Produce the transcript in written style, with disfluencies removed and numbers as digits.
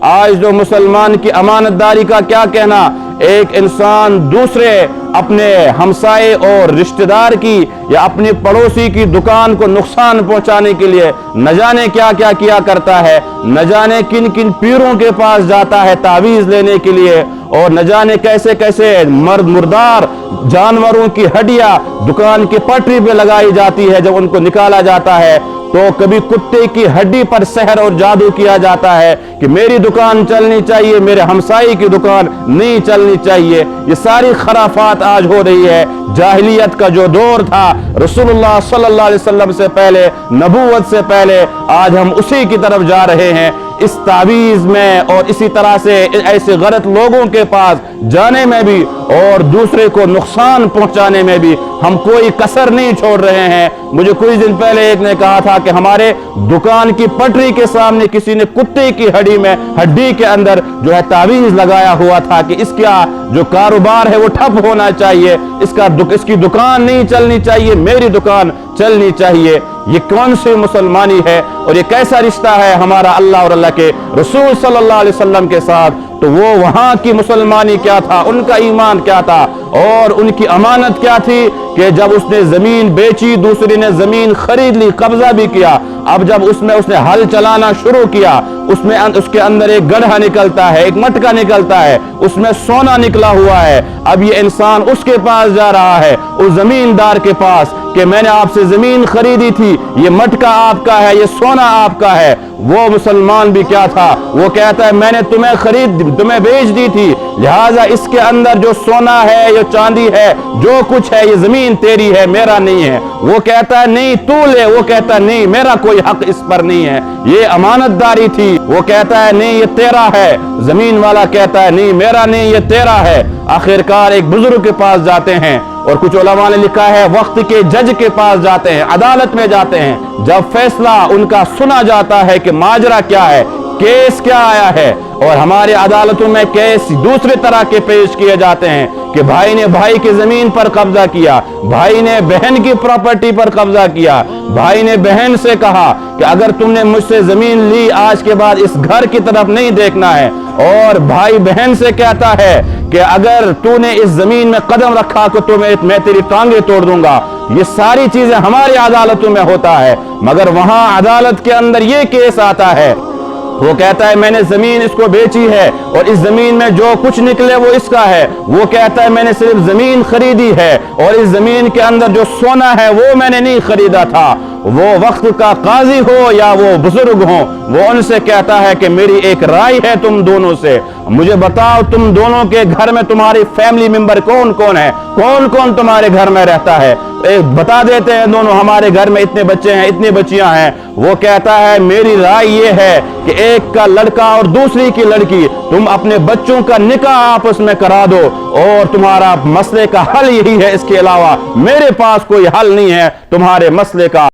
आज जो मुसलमान की अमानतदारी का क्या कहना, एक इंसान दूसरे अपने हमसाए और रिश्तेदार की या अपने पड़ोसी की दुकान को नुकसान पहुंचाने के लिए न जाने क्या क्या किया करता है, न जाने किन किन पीरों के पास जाता है तावीज लेने के लिए, और न जाने कैसे कैसे मुर्दार जानवरों की हड्डियां दुकान की पटरी पे लगाई जाती है। जब उनको निकाला जाता है तो कभी कुत्ते की हड्डी पर सहर और जादू किया जाता है कि मेरी दुकान चलनी चाहिए, मेरे हमसाई की दुकान नहीं चलनी चाहिए। ये सारी खराफात आज हो रही है। जाहिलियत का जो दौर था रसूलुल्लाह सल्लल्लाहु अलैहि वसल्लम से पहले, नबूवत से पहले, आज हम उसी की तरफ जा रहे हैं। इस तावीज में और इसी तरह से ऐसे गलत लोगों के पास जाने में भी और दूसरे को नुकसान पहुंचाने में भी हम कोई कसर नहीं छोड़ रहे हैं। मुझे कुछ दिन पहले एक ने कहा था कि हमारे दुकान की पटरी के सामने किसी ने कुत्ते की हड्डी के अंदर जो है तावीज लगाया हुआ था कि इसका जो कारोबार है वो ठप होना चाहिए, इसकी दुकान नहीं चलनी चाहिए, मेरी दुकान चलनी चाहिए। ये कौन सी मुसलमानी है और ये कैसा रिश्ता है हमारा अल्लाह और अल्लाह के रसूल सल्लल्लाहु अलैहि वसल्लम के साथ? तो वो वहां की मुसलमानी क्या था, उनका ईमान क्या था और उनकी अमानत क्या थी कि जब उसने जमीन बेची, दूसरी ने जमीन खरीद ली, कब्जा भी किया। अब जब उसने हल चलाना शुरू किया, उसके अंदर एक गड्ढा निकलता है, एक मटका निकलता है, उसमें सोना निकला हुआ है। अब ये इंसान उसके पास जा रहा है, उस जमींदार के पास, कि मैंने आपसे जमीन खरीदी थी, ये मटका आपका है, ये सोना आपका है। वो मुसलमान भी क्या था, वो कहता है मैंने तुम्हें बेच दी थी, लिहाजा इसके अंदर जो सोना है, ये चांदी है, जो कुछ है, ये जमीन तेरी है, मेरा नहीं है। वो कहता है नहीं तू ले, वो कहता है नहीं मेरा कोई हक इस पर नहीं है, ये अमानतदारी थी। वो कहता है नहीं ये तेरा है, जमीन वाला कहता है नहीं मेरा नहीं, ये तेरा है। आखिरकार एक बुजुर्ग के पास जाते हैं और कुछ उलमा ने लिखा है वक्त के जज के पास जाते हैं, अदालत में जाते हैं। जब फैसला उनका सुना जाता है कि माजरा क्या है, केस क्या आया है, और हमारे अदालतों में केस दूसरे तरह के पेश किए जाते हैं कि भाई ने भाई की जमीन पर कब्जा किया, भाई ने बहन की प्रॉपर्टी पर कब्जा किया, भाई ने बहन से कहा कि अगर तुमने मुझसे जमीन ली आज के बाद इस घर की तरफ नहीं देखना है, और भाई बहन से कहता है कि अगर तूने इस जमीन में कदम रखा तो मैं तेरी टांगे तोड़ दूंगा। ये सारी चीजें हमारी अदालतों में होता है, मगर वहां अदालत के अंदर ये केस आता है, वो कहता है मैंने जमीन इसको बेची है और इस जमीन में जो कुछ निकले वो इसका है। वो कहता है मैंने सिर्फ जमीन खरीदी है और इस जमीन के अंदर जो सोना है वो मैंने नहीं खरीदा था। वो वक्त का काजी हो या वो बुजुर्ग हो, वो उनसे कहता है कि मेरी एक राय है तुम दोनों से, मुझे बताओ तुम दोनों के घर में तुम्हारी फैमिली मेंबर कौन कौन है, कौन कौन तुम्हारे घर में रहता है। बता देते हैं दोनों हमारे घर में इतने बच्चे हैं, इतनी बच्चियां हैं। वो कहता है मेरी राय ये है कि एक का लड़का और दूसरी की लड़की, तुम अपने बच्चों का निकाह आपस में करा दो और तुम्हारा मसले का हल यही है, इसके अलावा मेरे पास कोई हल नहीं है तुम्हारे मसले का।